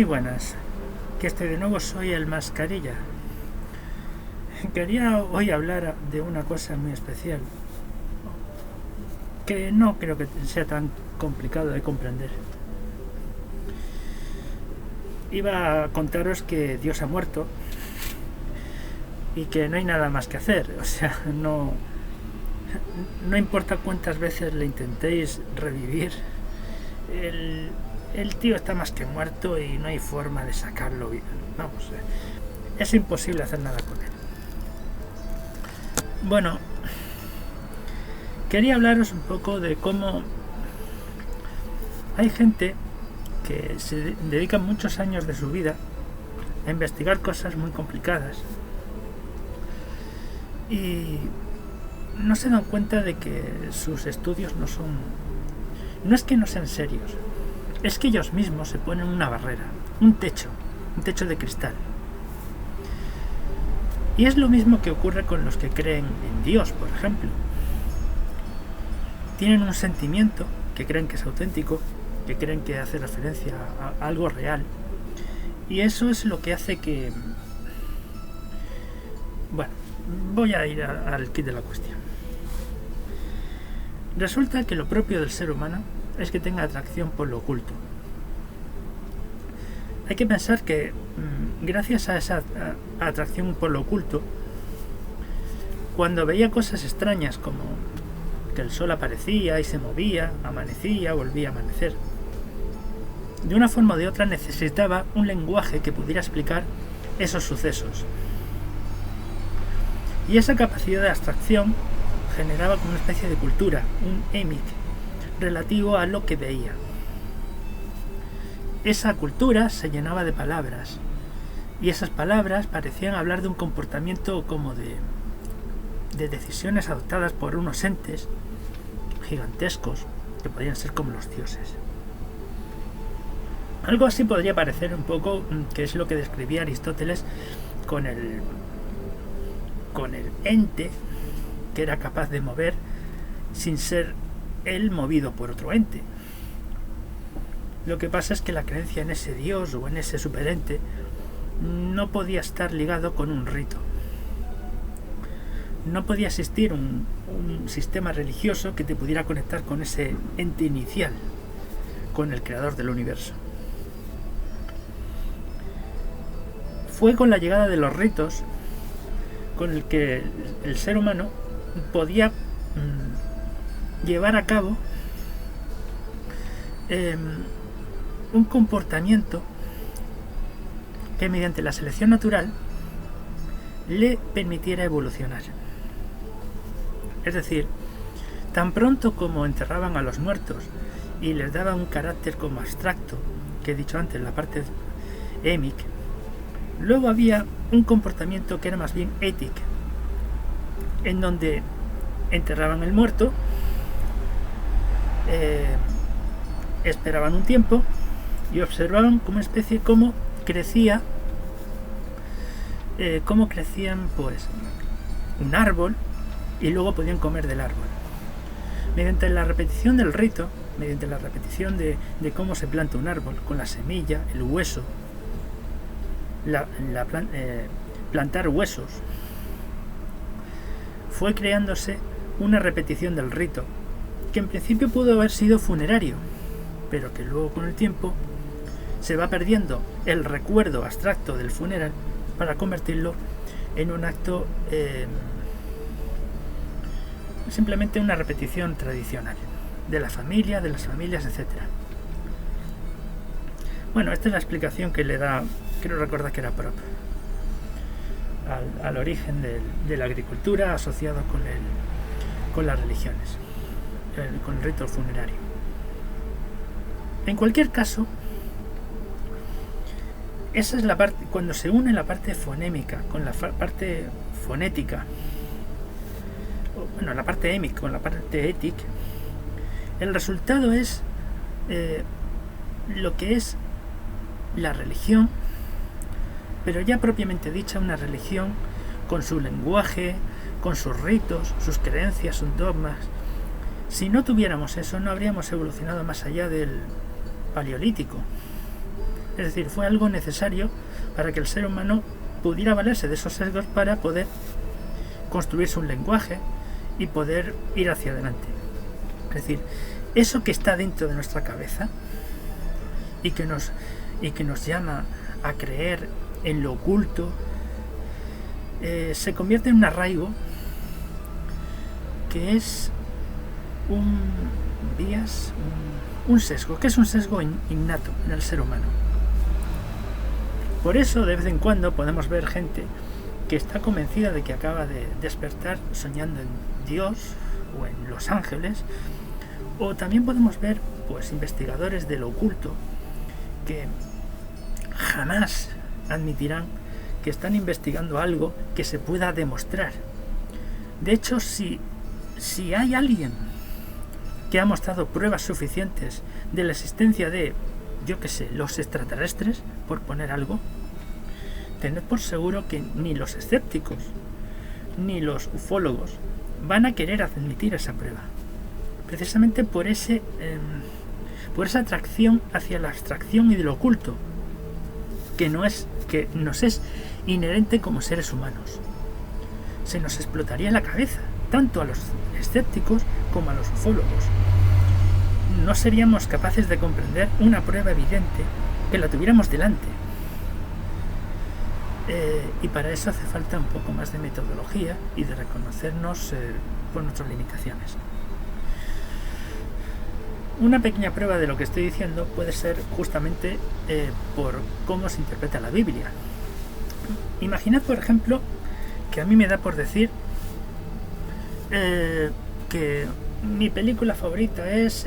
Muy buenas, que de nuevo soy el Mascarilla. Quería hoy hablar de una cosa muy especial, que no creo que sea tan complicado de comprender. Iba a contaros que Dios ha muerto y que no hay nada más que hacer, o sea, no importa cuántas veces le intentéis revivir, el tío está más que muerto y no hay forma de sacarlo bien. Vamos, es imposible hacer nada con él. Bueno, quería hablaros un poco de cómo hay gente que se dedica muchos años de su vida a investigar cosas muy complicadas y no se dan cuenta de que sus estudios no es que no sean serios, es que ellos mismos se ponen una barrera, un techo de cristal. Y es lo mismo que ocurre con los que creen en Dios, por ejemplo. Tienen un sentimiento que creen que es auténtico, que creen que hace referencia a algo real, y eso es lo que hace que... Bueno, voy a ir al quid de la cuestión. Resulta que lo propio del ser humano es que tenga atracción por lo oculto. Hay que pensar que gracias a esa atracción por lo oculto, cuando veía cosas extrañas como que el sol aparecía y se movía, amanecía, volvía a amanecer, de una forma o de otra necesitaba un lenguaje que pudiera explicar esos sucesos. Y esa capacidad de abstracción generaba como una especie de cultura, un emic, relativo a lo que veía. Esa cultura se llenaba de palabras, y esas palabras parecían hablar de un comportamiento como de decisiones adoptadas por unos entes gigantescos que podían ser como los dioses. Algo así podría parecer un poco que es lo que describía Aristóteles con el ente que era capaz de mover sin ser él movido por otro ente. Lo que pasa es que la creencia en ese dios o en ese superente no podía estar ligado con un rito. No podía existir un sistema religioso que te pudiera conectar con ese ente inicial, con el creador del universo. Fue con la llegada de los ritos con el que el ser humano podía llevar a cabo un comportamiento que mediante la selección natural le permitiera evolucionar. Es decir, tan pronto como enterraban a los muertos y les daban un carácter como abstracto, que he dicho antes, la parte emic, luego había un comportamiento que era más bien ético, en donde enterraban el muerto, esperaban un tiempo y observaban como una especie cómo crecían pues un árbol, y luego podían comer del árbol. Mediante la repetición del rito, mediante la repetición de cómo se planta un árbol, con la semilla, el hueso, plantar huesos, fue creándose una repetición del rito que en principio pudo haber sido funerario, pero que luego con el tiempo se va perdiendo el recuerdo abstracto del funeral para convertirlo en un acto simplemente una repetición tradicional de la familia, de las familias, etc. Bueno, esta es la explicación que le da, quiero recordar que era Prop, al origen de la agricultura asociado con las religiones, con el rito funerario. En cualquier caso, esa es la parte, cuando se une la parte fonémica con la parte fonética, bueno, la parte émic con la parte étic, el resultado es lo que es la religión, pero ya propiamente dicha, una religión con su lenguaje, con sus ritos, sus creencias, sus dogmas. Si no tuviéramos eso, no habríamos evolucionado más allá del Paleolítico. Es decir, fue algo necesario para que el ser humano pudiera valerse de esos sesgos para poder construirse un lenguaje y poder ir hacia adelante. Es decir, eso que está dentro de nuestra cabeza y que nos llama a creer en lo oculto, se convierte en un arraigo que es un sesgo, que es un sesgo innato en el ser humano. Por eso de vez en cuando podemos ver gente que está convencida de que acaba de despertar soñando en Dios o en los ángeles, o también podemos ver pues investigadores de lo oculto que jamás admitirán que están investigando algo que se pueda demostrar. De hecho, si hay alguien que ha mostrado pruebas suficientes de la existencia de, yo qué sé, los extraterrestres, por poner algo, tened por seguro que ni los escépticos ni los ufólogos van a querer admitir esa prueba, precisamente por esa atracción hacia la abstracción y de lo oculto que nos es inherente como seres humanos. Se nos explotaría la cabeza, tanto a los escépticos como a los ufólogos. No seríamos capaces de comprender una prueba evidente que la tuviéramos delante. Y para eso hace falta un poco más de metodología y de reconocernos por nuestras limitaciones. Una pequeña prueba de lo que estoy diciendo puede ser justamente por cómo se interpreta la Biblia. Imaginad, por ejemplo, que a mí me da por decir que mi película favorita es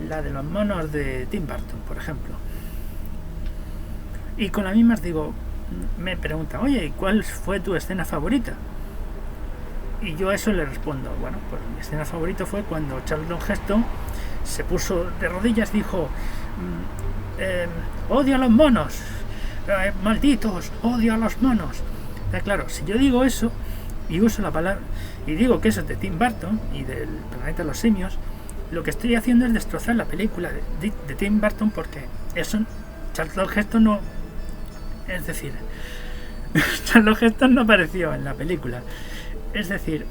la de los monos de Tim Burton, por ejemplo. Y con la misma digo, me preguntan, oye, ¿cuál fue tu escena favorita? Y yo a eso le respondo, bueno, pues mi escena favorita fue cuando Charlton Heston se puso de rodillas y dijo, odio a los monos, malditos, odio a los monos. Claro, si yo digo eso y uso la palabra y digo que eso es de Tim Burton y del Planeta de los Simios, lo que estoy haciendo es destrozar la película de Tim Burton, porque eso Charlton Heston no, es decir, Charlton Heston no apareció en la película. Es decir,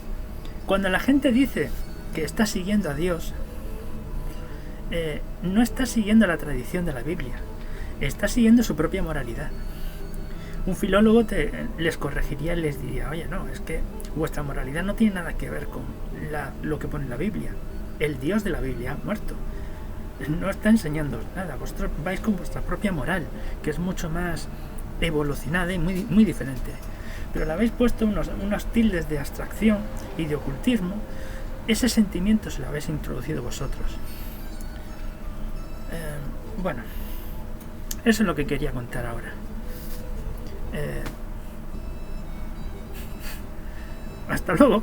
cuando la gente dice que está siguiendo a Dios, no está siguiendo la tradición de la Biblia, está siguiendo su propia moralidad. Un filólogo les corregiría y les diría, oye, no, es que vuestra moralidad no tiene nada que ver con lo que pone la Biblia. El Dios de la Biblia ha muerto. No está enseñando nada. Vosotros vais con vuestra propia moral, que es mucho más evolucionada y muy, muy diferente. Pero le habéis puesto unos tildes de abstracción y de ocultismo. Ese sentimiento se lo habéis introducido vosotros. Bueno, eso es lo que quería contar ahora. Hasta luego.